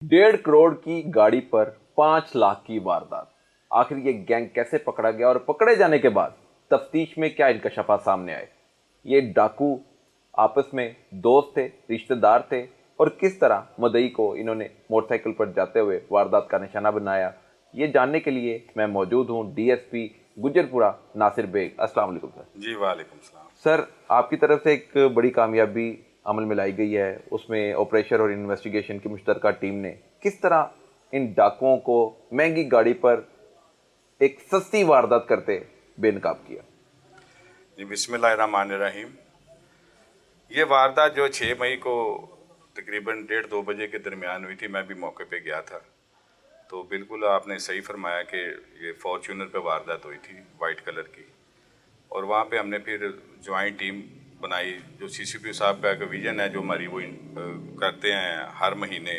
1.5 करोड़ की गाड़ी पर 5 लाख की वारदात। आखिर ये गैंग कैसे पकड़ा गया और पकड़े जाने के बाद तफ्तीश में क्या इंकशाफात सामने आए? ये डाकू आपस में दोस्त थे, रिश्तेदार थे, और किस तरह मदई को इन्होंने मोटरसाइकिल पर जाते हुए वारदात का निशाना बनाया, ये जानने के लिए मैं मौजूद हूँ डीएसपी गुजरपुरा नासिर बेग। अस्सलाम वालेकुम सर। जी वालेकुम सलाम। सर, आपकी तरफ से एक बड़ी कामयाबी अमल में लाई गई है, उसमें ऑपरेशन और इन्वेस्टिगेशन की मुश्तरका टीम ने किस तरह इन डाकुओं को महंगी गाड़ी पर एक सस्ती वारदात करते बेनकाब किया। जी बिस्मिल्लाहिर्रहमानिर्रहीम। ये वारदात जो 6 मई को तकरीबन 1:30-2 बजे के दरमियान हुई थी, मैं भी मौके पे गया था। तो बिल्कुल आपने सही फरमाया कि ये फॉर्च्यूनर पे वारदात हुई थी वाइट कलर की, और वहाँ पे हमने फिर ज्वाइंट टीम बनाई। जो सीसीपी साहब का एक विजन है जो हमारी वो करते हैं हर महीने,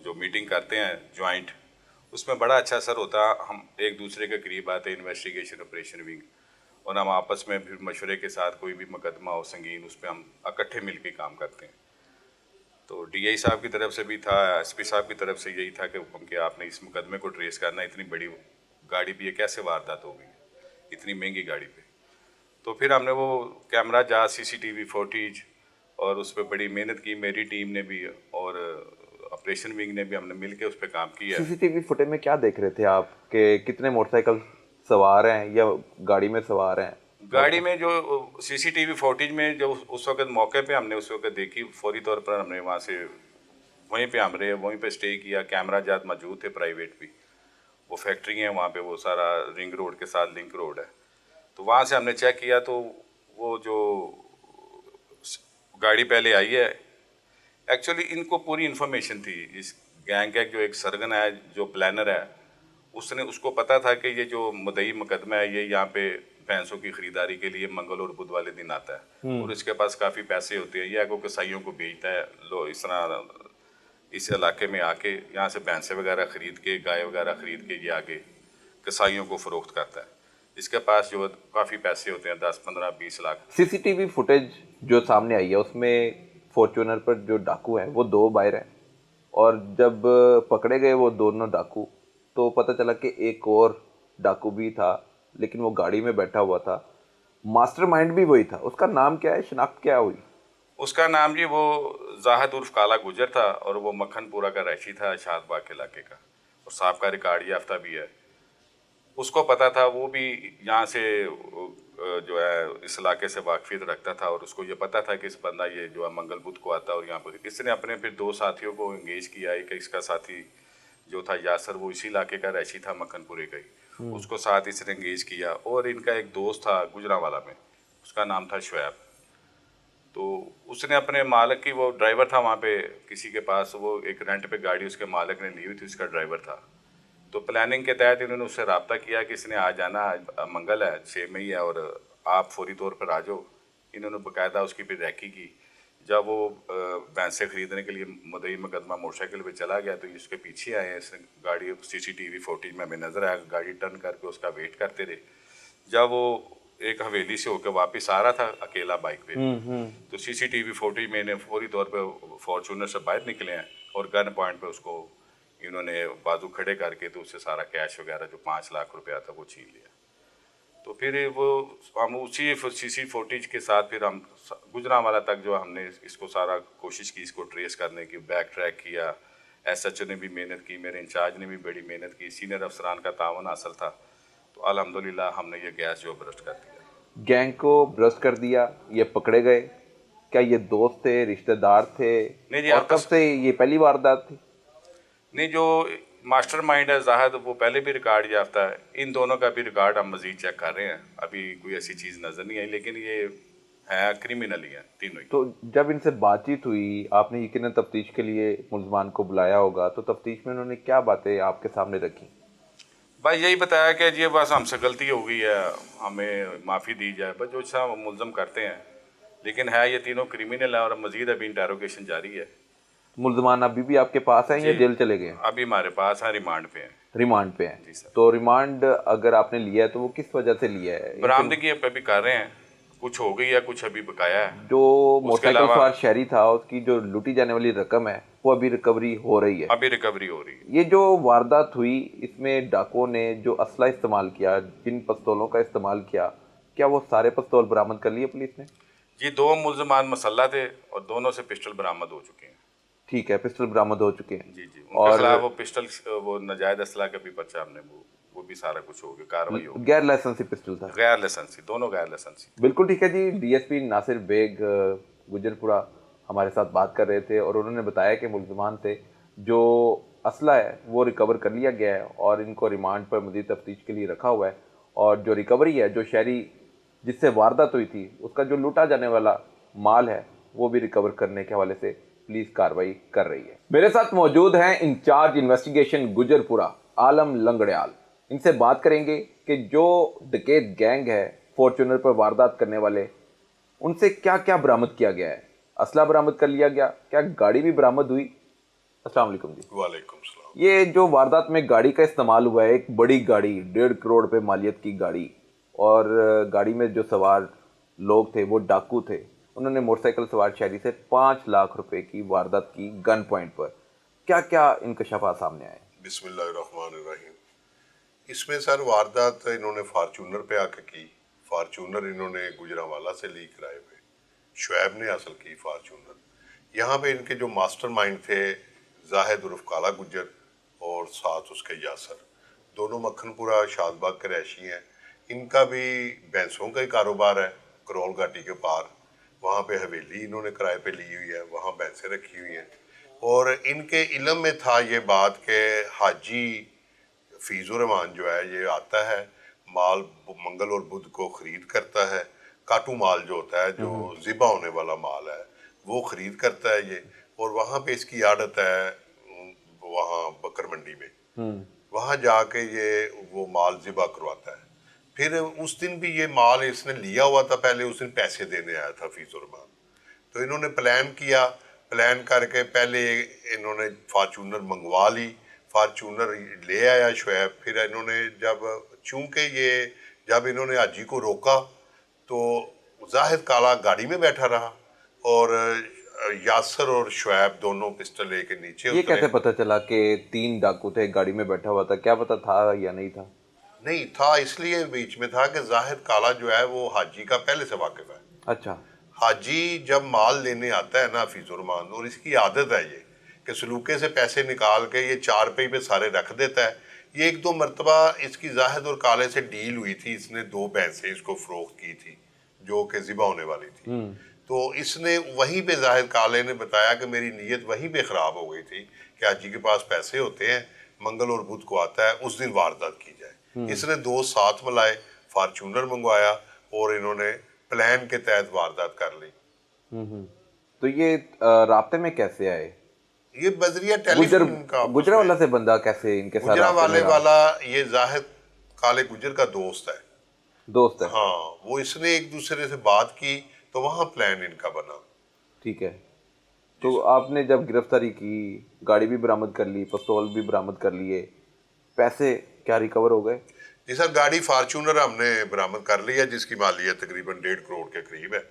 जो मीटिंग करते हैं ज्वाइंट, उसमें बड़ा अच्छा असर होता है। हम एक दूसरे के करीब आते हैं, इन्वेस्टिगेशन ऑपरेशन विंग, और हम आपस में फिर मशवरे के साथ कोई भी मुकदमा हो संगीन, उस पर हम इकट्ठे मिल के काम करते हैं। तो डीआई साहब की तरफ से भी था, एसपी साहब की तरफ से यही था कि आपने इस मुकदमे को ट्रेस करना, इतनी बड़ी गाड़ी भी ये कैसे वारदात हो गई इतनी महंगी गाड़ी पे। तो फिर हमने वो कैमरा जांच, सीसीटीवी फुटेज, और उस पर बड़ी मेहनत की मेरी टीम ने भी, और ऑपरेशन विंग ने भी, हमने मिल के उस पर काम किया। सीसीटीवी फुटेज में क्या देख रहे थे आप कि कितने मोटरसाइकिल सवार हैं या गाड़ी में सवार हैं? गाड़ी में जो सीसीटीवी फुटेज में जो उस वक्त मौके पे हमने उस वक्त देखी, फौरी तौर पर हमने वहाँ से वहीं पे हमने वहीं पे स्टे किया। कैमरा जात मौजूद थे, प्राइवेट भी, वो फैक्ट्री है वहाँ पे, वो सारा रिंग रोड के साथ लिंक रोड है। तो वहाँ से हमने चेक किया, तो वो जो गाड़ी पहले आई है, एक्चुअली इनको पूरी इन्फॉर्मेशन थी। इस गैंग का जो एक सरगना है, जो प्लानर है, उसने उसको पता था कि ये जो मुद्दई मुकदमा है ये यहाँ पे भैंसों की खरीदारी के लिए मंगल और बुध वाले दिन आता है, और इसके पास काफ़ी पैसे होते हैं। ये आगो कसाईयों को बेचता है, लो इस तरह इस इलाके में आके यहाँ से भैंसें वगैरह ख़रीद के, गाय वगैरह ख़रीद के ये आगे कसाईयों को फ़रोख्त करता है। इसके पास जो काफ़ी पैसे होते हैं, 10, 15, 20 लाख। सीसीटीवी फुटेज जो सामने आई है उसमें फॉर्च्यूनर पर जो डाकू हैं वो 2 बाहर हैं, और जब पकड़े गए वो दोनों डाकू, तो पता चला कि एक और डाकू भी था, लेकिन वो गाड़ी में बैठा हुआ था। मास्टरमाइंड भी वही था। उसका नाम क्या है, शिनाख्त क्या हुई? उसका नाम जी वो जाहिद उर्फ काला गुजर था, और वो मक्खनपुरा का रैशी था, शादबाग के इलाके का, और साहब का रिकॉर्ड याफ्ता भी है। उसको पता था, वो भी यहाँ से जो है इस इलाके से वाकफियत रखता था, और उसको ये पता था कि इस बंदा ये जो है मंगल बुध को आता है। और यहाँ पर इसने अपने फिर 2 साथियों को इंगेज किया। एक इसका साथी जो था यासर, वो इसी इलाके का रैशी था, मक्खनपुरे का ही, उसको साथ इसने इंगेज किया। और इनका एक दोस्त था गुजरांवाला में, उसका नाम था शुएब। तो उसने अपने मालिक की, वो ड्राइवर था वहाँ पे किसी के पास, वो एक रेंट पे गाड़ी उसके मालिक ने ली हुई थी, उसका ड्राइवर था। तो प्लानिंग के तहत इन्होंने उससे रब्ता किया कि इसने आ जाना, आज मंगल है, 6 मई है, और आप फौरी तौर पर आ जाओ। इन्होंने बाकायदा उसकी फिर रैकी की। जब वो भैंसें खरीदने के लिए मुद्दई मुकदमा मोटरसाइकिल पे चला गया, तो इसके पीछे आए हैं। इसने गाड़ी सीसीटीवी फुटेज में हमें नज़र आया, गाड़ी टर्न करके उसका वेट करते रहे। जब वो एक हवेली से होकर वापस आ रहा था अकेला बाइक पे, तो सीसीटीवी फुटेज में इन्हें फौरी तौर पे फॉर्चूनर से बाहर निकले हैं, और गन पॉइंट पे उसको इन्होंने बाजू खड़े करके तो उससे सारा कैश वगैरह जो 5 लाख रुपया था वो छीन लिया। तो फिर वो हम उसी सीसी फुटेज के साथ फिर हम गुजरांवाला तक जो हमने इसको सारा कोशिश की, इसको ट्रेस करने की, बैक ट्रैक किया। एसएचओ ने भी मेहनत की, मेरे इंचार्ज ने भी बड़ी मेहनत की, सीनियर अफसरान का तावन हासिल था। तो अल्हम्दुलिल्लाह हमने ये गैस जो ब्रस्ट कर दिया। गैंग को ब्रस्ट कर दिया, ये पकड़े गए। क्या ये दोस्त थे, रिश्तेदार थे, नहीं जी, और कब से ये पहली वारदात थी? नहीं, जो मास्टरमाइंड है जाहिद, वो पहले भी रिकॉर्ड याफ्ता है। इन दोनों का भी रिकॉर्ड हम मजीद चेक कर रहे हैं, अभी कोई ऐसी चीज़ नज़र नहीं आई, लेकिन ये है क्रिमिनल ही है तीनों ही। तो जब इनसे बातचीत हुई, आपने यकीनन तफ्तीश के लिए मुल्ज़मान को बुलाया होगा, तो तफ्तीश में उन्होंने क्या बातें आपके सामने रखी? भाई यही बताया कि ये बस हमसे गलती हो गई है, हमें माफ़ी दी जाए, बस जो सा मुलज़म करते हैं। लेकिन है ये तीनों क्रिमिनल है, और मज़ीद अभी इंटेरोगेशन जारी है। मुल्ज़मान अभी भी आपके पास हैं या जी, जेल चले गए? अभी हमारे पास है, रिमांड पे हैं। रिमांड पे हैं। जी सर। तो रिमांड अगर आपने लिया है तो वो किस वजह से लिया है? बरामदगी पे भी कर रहे हैं, कुछ हो गई है, कुछ अभी बकाया है। जो मोटरसाइकिल अलावा- सवार शहरी था उसकी जो लूटी जाने वाली रकम है वो अभी रिकवरी हो रही है। अभी रिकवरी हो रही है। ये जो वारदात हुई इसमें डाकुओं ने जो असला इस्तेमाल किया, जिन पिस्तौलों का इस्तेमाल किया, क्या वो सारे पिस्तौल बरामद कर लिए पुलिस ने? जी, 2 मुल्ज़मान मसल्ला थे और दोनों से पिस्टल बरामद हो चुके हैं। ठीक है, पिस्टल बरामद हो चुके हैं। जी जी, उनके और खिलाफ वो पिस्टल, वो नाजायज़ असला का भी पर्चा हमने वो भी सारा कुछ हो गया, कार्रवाई हो गई। गैर लाइसेंसी पिस्टल था। गैर लाइसेंसी, दोनों गैर लाइसेंसी। बिल्कुल ठीक है जी। डीएसपी नासिर बेग गुजरपुरा हमारे साथ बात कर रहे थे और उन्होंने बताया कि मुल्ज़मान से जो असला है वो रिकवर कर लिया गया है और इनको रिमांड पर मज़ीद तफ्तीश के लिए रखा हुआ है। और जो रिकवरी है, जो शहरी जिससे वारदात हुई थी उसका जो लूटा जाने वाला माल है वो भी रिकवर करने के हवाले से पुलिस कार्रवाई कर रही है। मेरे साथ मौजूद हैं इंचार्ज इन्वेस्टिगेशन गुजरपुरा आलम लंगड़ियाल। इनसे बात करेंगे कि जो डकैत गैंग है फॉर्च्यूनर पर वारदात करने वाले, उनसे क्या क्या बरामद किया गया है। असला बरामद कर लिया गया, क्या गाड़ी भी बरामद हुई? अस्सलाम वालेकुम जी। वालेकुम सलाम। ये जो वारदात में गाड़ी का इस्तेमाल हुआ है, एक बड़ी गाड़ी 1.5 करोड़ पे मालियत की गाड़ी, और गाड़ी में जो सवार लोग थे वो डाकू थे। उन्होंने मोटरसाइकिल सवार शहरी से 5 लाख रुपए की वारदात की गन पॉइंट पर। क्या क्या इंकशाफात सामने आए? बिस्मिल्लाहिर्रहमानिर्रहीम। इसमें सर वारदात इन्होंने फार्चूनर पे आके की। फार्चूनर इन्होंने गुजरांवाला से ली किराए पे। शुएब ने हासिल की फार्चूनर। यहाँ पे इनके जो मास्टरमाइंड थे जाहिद उर्फ काला गुजर और साथ उसके यासर, दोनों मक्खनपुरा शादबाग के रैशी हैं। इनका भी भैंसों का ही कारोबार है करोल घाटी के पार। वहाँ पे हवेली इन्होंने किराए पे ली हुई है, वहाँ भैंसें रखी हुई हैं। और इनके इल्म में था ये बात कि हाजी फीज़ुर रहमान जो है ये आता है, माल मंगल और बुध को ख़रीद करता है। काटू माल जो होता है, जो ज़िबा होने वाला माल है, वो ख़रीद करता है ये। और वहाँ पे इसकी आदत है वहाँ बकर मंडी में, वहाँ जाके ये वो माल ज़िबा करवाता है। फिर उस दिन भी ये माल इसने लिया हुआ था, पहले उस दिन पैसे देने आया था फीज़ुर रहमान। तो इन्होंने प्लान किया, प्लान करके पहले इन्होंने फार्चूनर मंगवा ली, फार्चूनर ले आया शुएब। फिर इन्होंने जब इन्होंने हाजी को रोका तो जाहिद काला गाड़ी में बैठा रहा और यासर और शुएब दोनों पिस्टल लेके नीचे ये उतरे। कैसे पता चला कि 3 डाकू थे, गाड़ी में बैठा हुआ था? क्या पता था या नहीं था? नहीं था, इसलिए बीच में था कि जाहिद काला जो है वो हाजी का पहले से वाकिफ है। अच्छा। हाजी जब माल लेने आता है ना फीज़ुर रहमान, और इसकी आदत है ये कि सलूके से पैसे निकाल के ये 4 पे पे सारे रख देता है। ये 1-2 मरतबा इसकी जाहिद और काले से डील हुई थी, इसने 2 भैंसें इसको फरोख्त की थी जो कि ज़िबा होने वाली थी। तो इसने वहीं पे जाहिद काले ने बताया कि मेरी नीयत वहीं पे ख़राब हो गई थी कि हाजी के पास पैसे होते हैं, मंगल और बुध को आता है, उस दिन वारदात की जाए। इसने 2 साथ मिलाए, फार्चूनर मंगवाया और इन्होंने प्लान के तहत वारदात कर ली। तो ये राब्ते में कैसे आए? ये बजरिया टेलीफोन का गुजरांवाला से बंदा कैसे इनके साथ गुजरांवाले वाला ये जाहिद काले गुजर का दोस्त है। दोस्त है? हाँ, वो इसने एक दूसरे से बात की तो वहाँ प्लान इनका बना। ठीक है। तो आपने जब गिरफ्तारी की, गाड़ी भी बरामद कर ली, पिस्तौल भी बरामद कर लिए, पैसे क्या रिकवर हो गए? जी सर, गाड़ी फार्चूनर हमने बरामद कर ली है जिसकी मालियत तकरीबन 1.5 करोड़ के करीब है,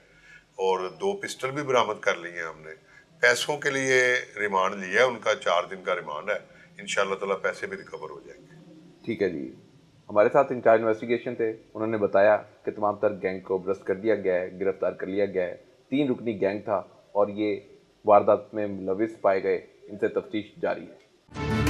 और 2 पिस्टल भी बरामद कर लिए हैं हमने। पैसों के लिए रिमांड लिया है उनका, 4 दिन का रिमांड है। इंशाल्लाह ताला पैसे भी रिकवर हो जाएंगे। ठीक है जी। हमारे साथ इंचार्ज इन्वेस्टिगेशन थे, उन्होंने बताया कि तमाम तर गैंग को ब्रस्ट कर दिया गया है, गिरफ्तार कर लिया गया है। 3 रुकनी गैंग था और ये वारदात में मुलविस पाए गए। इनसे तफ्तीश जारी है।